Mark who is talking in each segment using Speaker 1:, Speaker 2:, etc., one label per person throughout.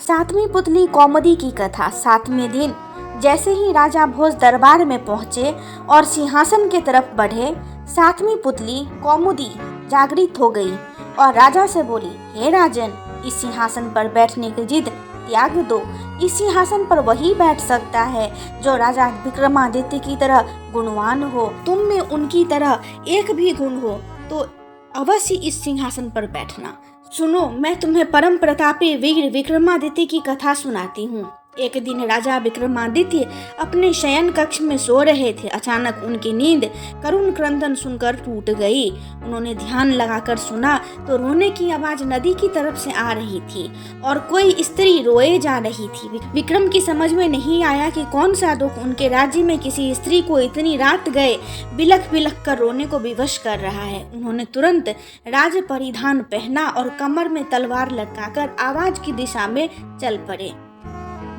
Speaker 1: सातवीं पुतली कौमुदी की कथा। सातवें दिन जैसे ही राजा भोज दरबार में पहुंचे और सिंहासन की तरफ बढ़े, सातवीं पुतली कौमुदी जागृत हो गई और राजा से बोली, हे राजन, इस सिंहासन पर बैठने की जिद त्याग दो। इस सिंहासन पर वही बैठ सकता है जो राजा विक्रमादित्य की तरह गुणवान हो। तुम में उनकी तरह एक भी गुण हो तो अवश्य इस सिंहासन पर बैठना। सुनो, मैं तुम्हें परम प्रतापी वीर विक्रमादित्य की कथा सुनाती हूँ। एक दिन राजा विक्रमादित्य अपने शयन कक्ष में सो रहे थे। अचानक उनकी नींद करुण क्रंदन सुनकर टूट गई। उन्होंने ध्यान लगाकर सुना तो रोने की आवाज नदी की तरफ से आ रही थी और कोई स्त्री रोए जा रही थी। विक्रम की समझ में नहीं आया कि कौन सा दुख उनके राज्य में किसी स्त्री को इतनी रात गए बिलख बिलख कर रोने को विवश कर रहा है। उन्होंने तुरंत राज परिधान पहना और कमर में तलवार लटकाकर आवाज की दिशा में चल पड़े।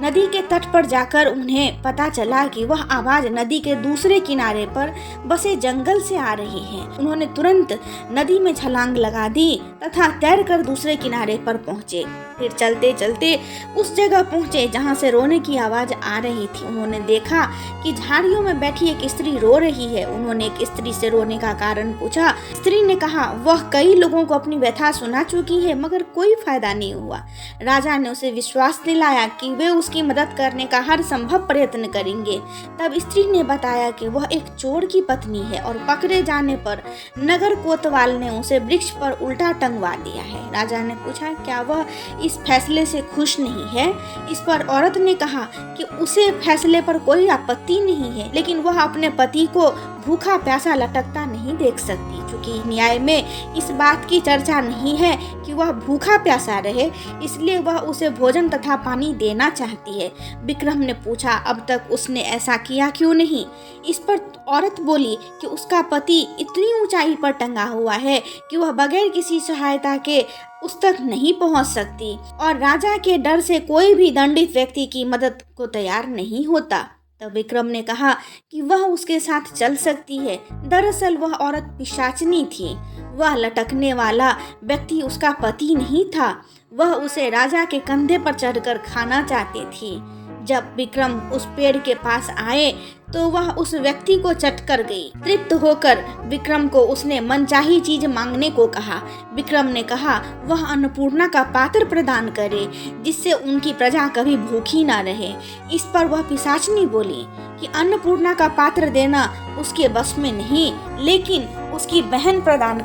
Speaker 1: नदी के तट पर जाकर उन्हें पता चला कि वह आवाज नदी के दूसरे किनारे पर बसे जंगल से आ रही है। उन्होंने तुरंत नदी में छलांग लगा दी तथा तैरकर दूसरे किनारे पर पहुंचे। फिर चलते चलते उस जगह पहुंचे जहां से रोने की आवाज आ रही थी। उन्होंने देखा कि झाड़ियों में बैठी एक स्त्री रो रही है। उन्होंने एक स्त्री से रोने का कारण पूछा। स्त्री ने कहा वह कई लोगों को अपनी व्यथा सुना चुकी है मगर कोई फायदा नहीं हुआ। राजा ने उसे विश्वास दिलाया कि वे उसकी मदद करने का हर संभव प्रयत्न करेंगे। तब स्त्री ने बताया कि वह एक चोर की पत्नी है और पकड़े जाने पर नगर कोतवाल ने उसे वृक्ष पर उल्टा टंगवा दिया है। राजा ने पूछा क्या वह इस फैसले से खुश नहीं है। इस पर औरत ने कहा कि उसे फैसले पर कोई आपत्ति नहीं है, लेकिन वह अपने पति को भूखा प्यासा लटकता नहीं देख सकती। क्योंकि न्याय में इस बात की चर्चा नहीं है कि वह भूखा प्यासा रहे, इसलिए वह उसे भोजन तथा पानी देना चाहती है। विक्रम ने पूछा अब तक उसने ऐसा किया क्यों नहीं। इस पर औरत बोली कि उसका पति इतनी ऊंचाई पर टंगा हुआ है कि वह बगैर किसी सहायता के उस तक नहीं पहुंच सकती और राजा के डर से कोई भी दंडित व्यक्ति की मदद को तैयार नहीं होता। तब विक्रम ने कहा कि वह उसके साथ चल सकती है। दरअसल वह औरत पिशाचनी थी। वह लटकने वाला व्यक्ति उसका पति नहीं था। वह उसे राजा के कंधे पर चढ़कर खाना चाहती थी। जब विक्रम उस पेड़ के पास आए तो वह उस व्यक्ति को चट कर गई। तृप्त होकर विक्रम को उसने मनचाही चीज मांगने को कहा। विक्रम ने कहा वह अन्नपूर्णा का पात्र प्रदान करे जिससे उनकी प्रजा कभी भूखी ना रहे। इस पर वह पिशाचनी बोली कि अन्नपूर्णा का पात्र देना उसके बस में नहीं, लेकिन उसकी बहन प्रदान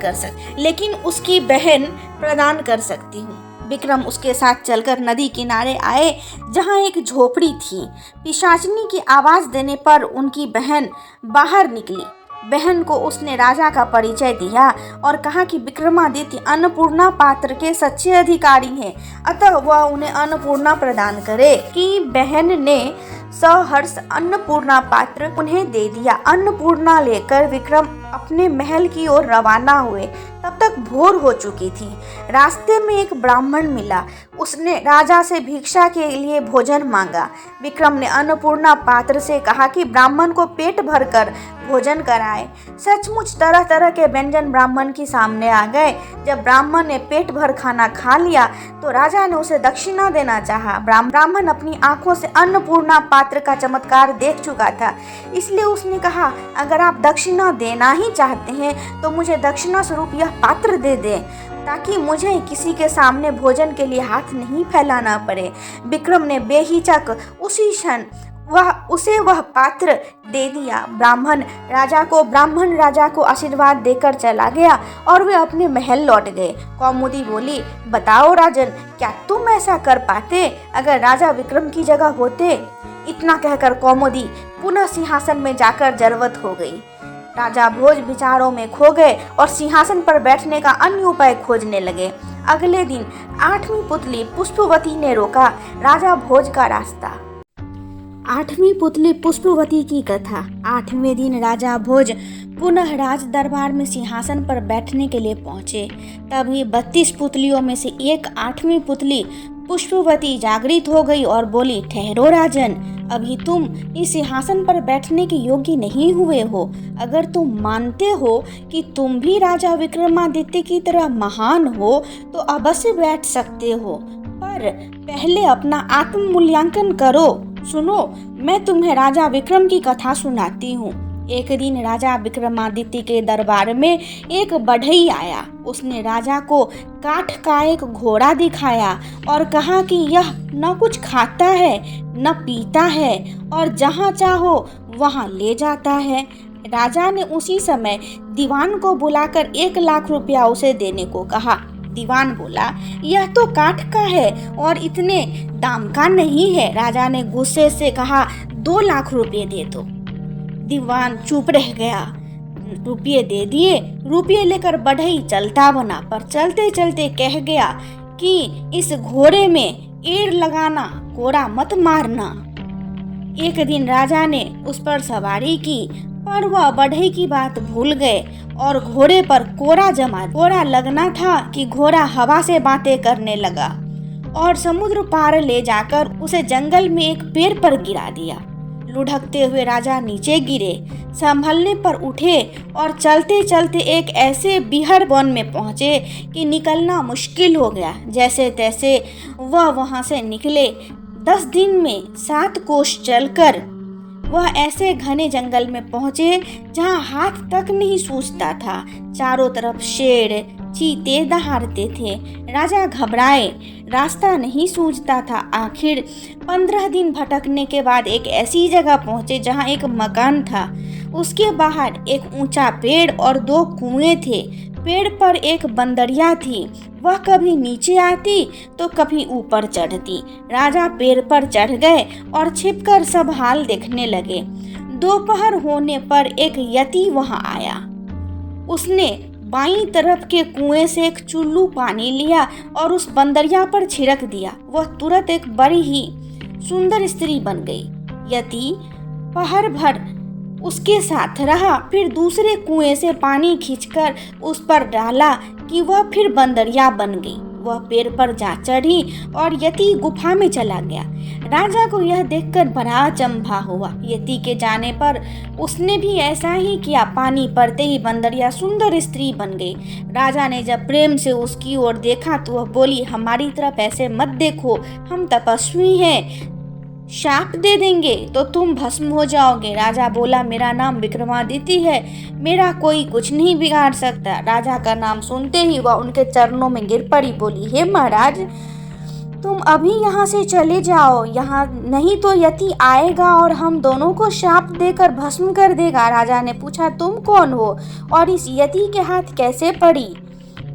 Speaker 1: कर सकती हूँ। विक्रम उसके साथ चलकर नदी किनारे आए जहां एक झोपड़ी थी। पिशाचनी की आवाज देने पर उनकी बहन बाहर निकली। बहन को उसने राजा का परिचय दिया और कहा कि विक्रमादित्य अन्नपूर्णा पात्र के सच्चे अधिकारी हैं, अतः वह उन्हें अन्नपूर्णा प्रदान करे। कि बहन ने सहर्ष अन्नपूर्णा पात्र उन्हें दे दिया। अन्नपूर्णा लेकर विक्रम अपने महल की ओर रवाना हुए। तब तक भोर हो चुकी थी। रास्ते में एक ब्राह्मण मिला। उसने राजा से भिक्षा के लिए भोजन मांगा। विक्रम ने अन्नपूर्णा पात्र से कहा कि ब्राह्मण को पेट भरकर भोजन कराए। सचमुच तरह तरह के व्यंजन ब्राह्मण के सामने आ गए। जब ब्राह्मण ने पेट भर खाना खा लिया तो राजा ने उसे दक्षिणा देना चाहा। ब्राह्मण अपनी आंखों से अन्नपूर्णा पात्र का चमत्कार देख चुका था, इसलिए उसने कहा अगर आप दक्षिणा देना ही चाहते हैं तो मुझे दक्षिणा स्वरूप यह पात्र दे दें ताकि मुझे किसी के सामने भोजन के लिए हाथ नहीं फैलाना पड़े। विक्रम ने बेहिचक उसी क्षण वह पात्र दे दिया। ब्राह्मण राजा को आशीर्वाद देकर चला गया और वे अपने महल लौट गए। कौमुदी बोली बताओ राजन, क्या तुम ऐसा कर पाते अगर राजा विक्रम की जगह होते। इतना कहकर कौमुदी पुनः सिंहासन में जाकर जलवत हो गई। राजा भोज विचारों में खो गए और सिंहासन पर बैठने का अन्य उपाय खोजने लगे। अगले दिन 8वीं पुतली पुष्पवती ने रोका राजा भोज का रास्ता। 8वीं पुतली पुष्पवती की कथा। 8वें दिन राजा भोज पुनः राज दरबार में सिंहासन पर बैठने के लिए पहुंचे। तभी 32 पुतलियों में से एक 8वीं पुतली पुष्पवती जागृत हो गई और बोली ठहरो राजन, अभी तुम इस सिंहासन पर बैठने के योग्य नहीं हुए हो। अगर तुम मानते हो कि तुम भी राजा विक्रमादित्य की तरह महान हो तो अवश्य बैठ सकते हो, पर पर पहले अपना आत्म मूल्यांकन करो। सुनो, मैं तुम्हें राजा विक्रम की कथा सुनाती हूँ। एक दिन राजा विक्रमादित्य के दरबार में एक बढ़ई आया। उसने राजा को काठ का एक घोड़ा दिखाया और कहा कि यह न कुछ खाता है न पीता है और जहाँ चाहो वहाँ ले जाता है। राजा ने उसी समय दीवान को बुलाकर 1 लाख रुपया उसे देने को कहा। दीवान बोला, यह तो काठ का है और इतने दाम का नहीं है। राजा ने गुस्से से कहा, 2 लाख रुपये दे दो। दीवान चुप रह गया। रुपये दे दिए। रुपये लेकर बढ़ई चलता बना, पर चलते चलते कह गया कि इस घोड़े में एड़ लगाना, कोड़ा मत मारना। एक दिन राजा ने उस पर सवारी की, पर वह बढ़ई की बात भूल गए और घोड़े पर कोड़ा जमा। कोड़ा लगना था कि घोड़ा हवा से बातें करने लगा और समुद्र पार ले जाकर उसे जंगल में एक पेड़ पर गिरा दिया। लुढ़कते हुए राजा नीचे गिरे, संभलने पर उठे और चलते चलते एक ऐसे बिहड़ वन में पहुँचे कि निकलना मुश्किल हो गया। जैसे तैसे वह वहाँ से निकले। 10 दिन में 7 कोस चलकर वह ऐसे घने जंगल में पहुँचे जहाँ हाथ तक नहीं सूझता था। चारों तरफ शेर चीते दहाड़ते थे। राजा घबराए, रास्ता नहीं सूझता था। आखिर 15 दिन भटकने के बाद एक ऐसी जगह पहुँचे जहाँ एक मकान था। उसके बाहर एक ऊंचा पेड़ और 2 कुएं थे। पेड़ पर एक बंदरिया थी। वह कभी नीचे आती तो कभी ऊपर चढ़ती। राजा पेड़ पर चढ़ गए और छिपकर सब हाल देखने लगे। दोपहर होने पर एक यति वहां आया। उसने बाईं तरफ के कुएं से एक चुल्लू पानी लिया और उस बंदरिया पर छिड़क दिया। वह तुरंत एक बड़ी ही सुंदर स्त्री बन गई। यति पहर भर उसके साथ रहा, फिर दूसरे कुएं से पानी खींचकर उस पर डाला कि वह फिर बंदरिया बन गई। वह पेड़ पर जा चढ़ी और यति गुफा में चला गया। राजा को यह देखकर बड़ा अचंभा हुआ। यति के जाने पर उसने भी ऐसा ही किया। पानी पड़ते ही बंदरिया सुंदर स्त्री बन गई। राजा ने जब प्रेम से उसकी ओर देखा तो वह बोली, हमारी तरफ ऐसे मत देखो, हम तपस्वी हैं, शाप दे देंगे तो तुम भस्म हो जाओगे। राजा बोला, मेरा नाम विक्रमादित्य है, मेरा कोई कुछ नहीं बिगाड़ सकता। राजा का नाम सुनते ही वह उनके चरणों में गिर पड़ी। बोली, हे महाराज, तुम अभी यहाँ से चले जाओ, यहाँ नहीं तो यति आएगा और हम दोनों को शाप देकर भस्म कर देगा। राजा ने पूछा, तुम कौन हो और इस यति के हाथ कैसे पड़ी?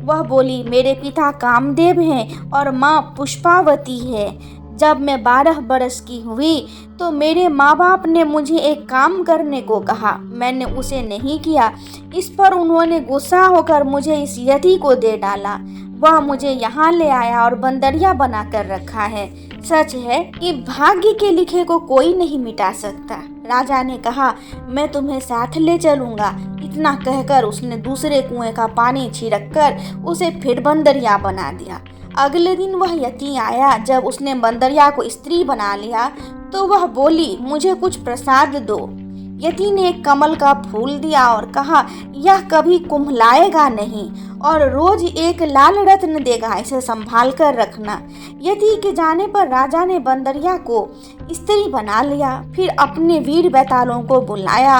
Speaker 1: वह बोली, मेरे पिता कामदेव हैं और माँ पुष्पावती है। जब मैं 12 बरस की हुई तो मेरे माँ बाप ने मुझे एक काम करने को कहा। मैंने उसे नहीं किया। इस पर उन्होंने गुस्सा होकर मुझे इस यति को दे डाला। वह मुझे यहाँ ले आया और बंदरिया बना कर रखा है। सच है कि भाग्य के लिखे को कोई नहीं मिटा सकता। राजा ने कहा, मैं तुम्हें साथ ले चलूँगा। इतना कहकर उसने दूसरे कुएं का पानी छिड़क कर उसे फिर बंदरिया बना दिया। अगले दिन वह यति आया। जब उसने बंदरिया को स्त्री बना लिया तो वह बोली, मुझे कुछ प्रसाद दो। यति ने एक कमल का फूल दिया और कहा, यह कभी कुम्हलाएगा नहीं और रोज एक लाल रत्न देगा, इसे संभाल कर रखना। यति के जाने पर राजा ने बंदरिया को स्त्री बना लिया। फिर अपने वीर बैतालों को बुलाया।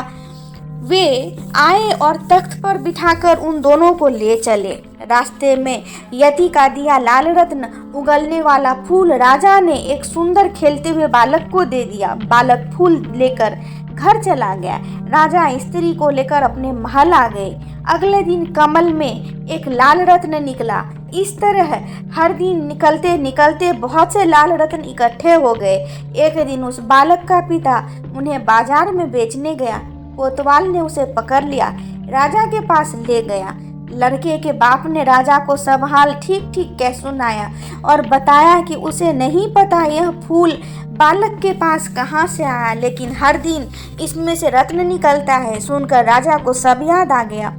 Speaker 1: वे आए और तख्त पर बिठाकर उन दोनों को ले चले। रास्ते में यति का दिया लाल रत्न उगलने वाला फूल राजा ने एक सुंदर खेलते हुए बालक को दे दिया। बालक फूल लेकर घर चला गया। राजा स्त्री को लेकर अपने महल आ गए। अगले दिन कमल में एक लाल रत्न निकला। इस तरह हर दिन निकलते निकलते बहुत से लाल रत्न इकट्ठे हो गए। एक दिन उस बालक का पिता उन्हें बाजार में बेचने गया। कोतवाल ने उसे पकड़ लिया, राजा के पास ले गया। लड़के के बाप ने राजा को सब हाल ठीक ठीक कह सुनाया और बताया कि उसे नहीं पता यह फूल बालक के पास कहाँ से आया, लेकिन हर दिन इसमें से रत्न निकलता है। सुनकर राजा को सब याद आ गया।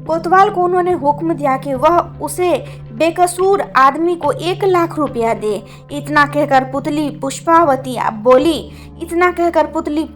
Speaker 1: कोतवाल को उन्होंने हुक्म दिया कि वह उसे बेकसूर आदमी को 1 लाख रुपया दे। इतना कहकर पुतली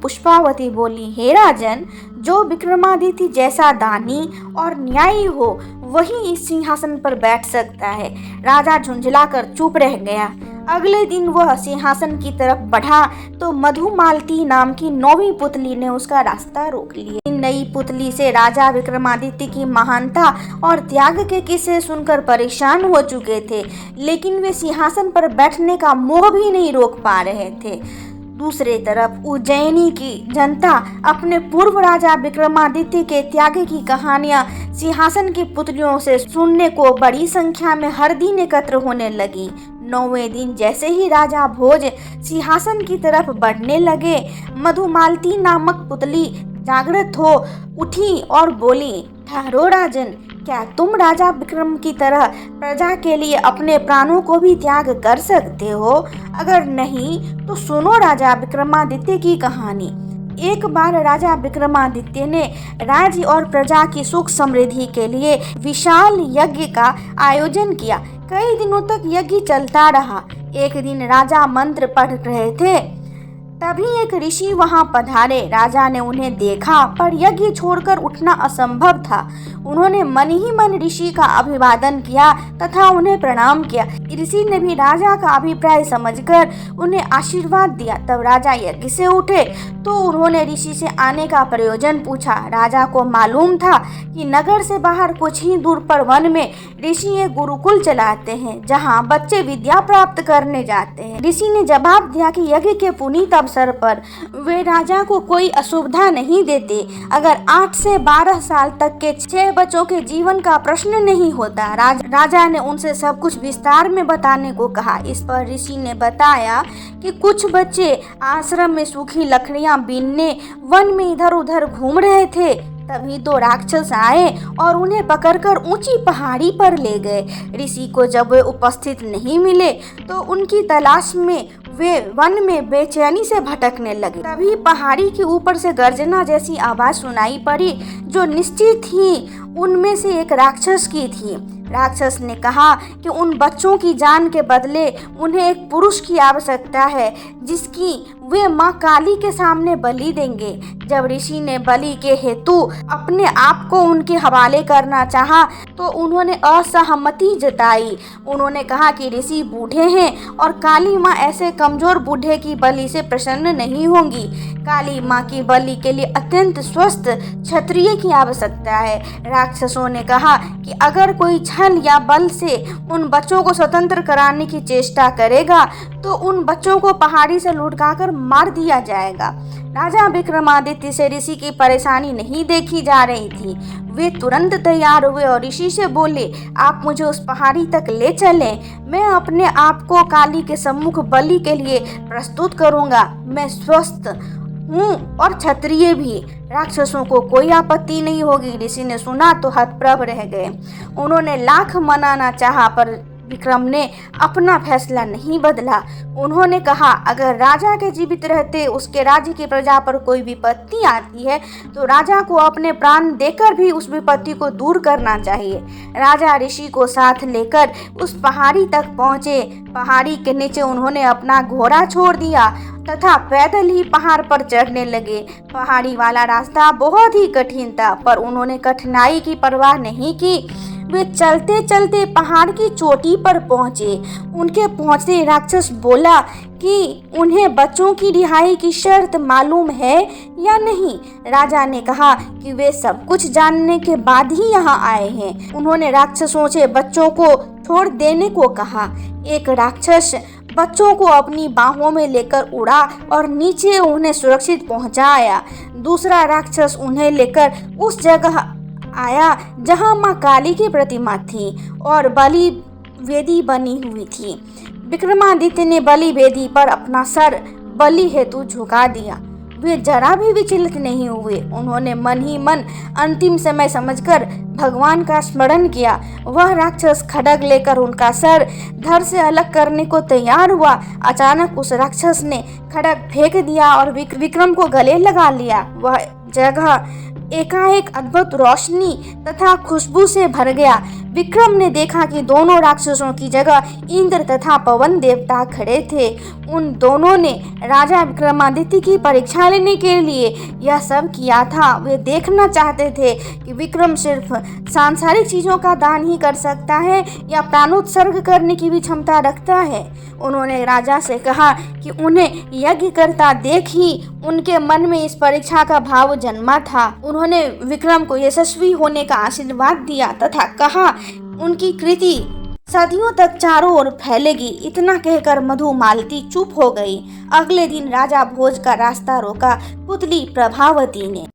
Speaker 1: पुष्पावती बोली, हे राजन, जो विक्रमादित्य जैसा दानी और न्यायी हो वही इस सिंहासन पर बैठ सकता है। राजा झुंझला कर चुप रह गया। अगले दिन वह सिंहासन की तरफ बढ़ा तो मधुमालती नाम की 9वीं पुतली ने उसका रास्ता रोक लिया। नई पुतली से राजा विक्रमादित्य की महानता और त्याग के किस्से सुनकर परेशान हो चुके थे, लेकिन वे सिंहासन पर बैठने का मोह भी नहीं रोक पा रहे थे। दूसरे तरफ उज्जैनी की जनता अपने पूर्व राजा विक्रमादित्य के त्याग की कहानियां सिंहासन की पुतलियों से सुनने को बड़ी संख्या में हर दिन एकत्र होने लगी। 9वें दिन जैसे ही राजा भोज सिंहासन की तरफ बढ़ने लगे, मधुमालती नामक पुतली जागृत हो उठी और बोली, ठहरो राजन, क्या तुम राजा विक्रम की तरह प्रजा के लिए अपने प्राणों को भी त्याग कर सकते हो? अगर नहीं तो सुनो राजा विक्रमादित्य की कहानी। एक बार राजा विक्रमादित्य ने राज्य और प्रजा की सुख समृद्धि के लिए विशाल यज्ञ का आयोजन किया। कई दिनों तक यज्ञ चलता रहा। एक दिन राजा मंत्र पढ़ रहे थे, तभी एक ऋषि वहां पधारे। राजा ने उन्हें देखा पर यज्ञ छोड़कर उठना असंभव था। उन्होंने मन ही मन ऋषि का अभिवादन किया तथा उन्हें प्रणाम किया। ऋषि ने भी राजा का अभिप्राय समझकर उन्हें आशीर्वाद दिया। तब राजा यज्ञ से उठे तो उन्होंने ऋषि से आने का प्रयोजन पूछा। राजा को मालूम था कि नगर से बाहर कुछ ही दूर पर वन में ऋषि एक गुरुकुल चलाते हैं, जहाँ बच्चे विद्या प्राप्त करने जाते हैं। ऋषि ने जवाब दिया कि यज्ञ के पुनीत अवसर पर वे राजा को कोई असुविधा नहीं देते। अगर 8 से 12 साल तक के 6 बच्चों के जीवन का प्रश्न नहीं होता। राजा ने उनसे सब कुछ विस्तार में बताने को कहा। इस पर ऋषि ने बताया कि कुछ बच्चे आश्रम में सूखी लकड़ियां बीनने वन में इधर उधर घूम रहे थे। तभी 2 राक्षस आए और उन्हें पकड़कर ऊंची पहाड़ी पर ले गए। ऋषि को जब वे उपस्थित नहीं मिले तो उनकी तलाश में वे वन में बेचैनी से भटकने लगे। तभी पहाड़ी के ऊपर से गर्जना जैसी आवाज सुनाई पड़ी, जो निश्चित ही उनमें से एक राक्षस की थी। राक्षस ने कहा कि उन बच्चों की जान के बदले उन्हें एक पुरुष की आवश्यकता है, जिसकी वे माँ काली के सामने बलि देंगे। जब ऋषि ने बलि के हेतु अपने आप को उनके हवाले करना चाहा तो उन्होंने असहमति जताई। उन्होंने कहा कि ऋषि बूढ़े हैं और काली माँ ऐसे कमजोर बूढ़े की बलि से प्रसन्न नहीं होंगी। काली माँ की बलि के लिए अत्यंत स्वस्थ क्षत्रिय की आवश्यकता है। राक्षसों ने कहा कि अगर कोई छल या बल से उन बच्चों को स्वतंत्र कराने की चेष्टा करेगा तो उन बच्चों को पहाड़ी से लुढ़काकर मार दिया जाएगा। राजा विक्रमादित्य से ऋषि की परेशानी नहीं देखी जा रही थी। वे तुरंत तैयार हुए और ऋषि से बोले, आप मुझे उस पहाड़ी तक ले चलें। मैं अपने आप को काली के सम्मुख बलि के लिए प्रस्तुत करूंगा। मैं स्वस्थ हूँ और क्षत्रिय भी। राक्षसों को कोई आपत्ति नहीं होगी। ऋषि ने सुना तो हतप्रभ रह गए। उन्होंने लाख मनाना चाहा पर विक्रम ने अपना फैसला नहीं बदला। उन्होंने कहा, अगर राजा के जीवित रहते उसके राज्य की प्रजा पर कोई विपत्ति आती है तो राजा को अपने प्राण देकर भी उस विपत्ति को दूर करना चाहिए। राजा ऋषि को साथ लेकर उस पहाड़ी तक पहुँचे। पहाड़ी के नीचे उन्होंने अपना घोड़ा छोड़ दिया तथा पैदल ही पहाड़ पर चढ़ने लगे। पहाड़ी वाला रास्ता बहुत ही कठिन था, पर उन्होंने कठिनाई की परवाह नहीं की। वे चलते चलते पहाड़ की चोटी पर पहुंचे। उनके पहुंचते राक्षस बोला कि उन्हें बच्चों की रिहाई की शर्त मालूम है या नहीं। राजा ने कहा कि वे सब कुछ जानने के बाद ही यहाँ आए हैं। उन्होंने राक्षसों से बच्चों को छोड़ देने को कहा। एक राक्षस बच्चों को अपनी बाहों में लेकर उड़ा और नीचे उन्हें सुरक्षित पहुंचाया। दूसरा राक्षस उन्हें लेकर उस जगह आया जहां मां काली की प्रतिमा थी और बलि वेदी बनी हुई थी। विक्रमादित्य ने बलि वेदी पर अपना सर बलि हेतु झुका दिया। वे जरा भी विचलित नहीं हुए। उन्होंने मन ही मन अंतिम समय समझकर भगवान का स्मरण किया। वह राक्षस खड्ग लेकर उनका सर धड़ से अलग करने को तैयार हुआ। अचानक उस राक्षस ने खड्ग फेंक दिया और विक्रम को गले लगा लिया। वह जगह एकाएक अद्भुत रोशनी तथा खुशबू से भर गया। विक्रम ने देखा कि दोनों राक्षसों की जगह इंद्र तथा पवन देवता खड़े थे। उन दोनों ने राजा विक्रमादित्य की परीक्षा लेने के लिए यह सब किया था। वे देखना चाहते थे कि विक्रम सिर्फ सांसारिक चीजों का दान ही कर सकता है या प्राणोत्सर्ग करने की भी क्षमता रखता है। उन्होंने राजा से कहा कि उन्हें यज्ञ करता देख ही उनके मन में इस परीक्षा का भाव जन्मा था। उन्होंने विक्रम को यशस्वी होने का आशीर्वाद दिया तथा कहा उनकी कृति सदियों तक चारों ओर फैलेगी। इतना कहकर मधुमालती चुप हो गई। अगले दिन राजा भोज का रास्ता रोका पुतली प्रभावती ने।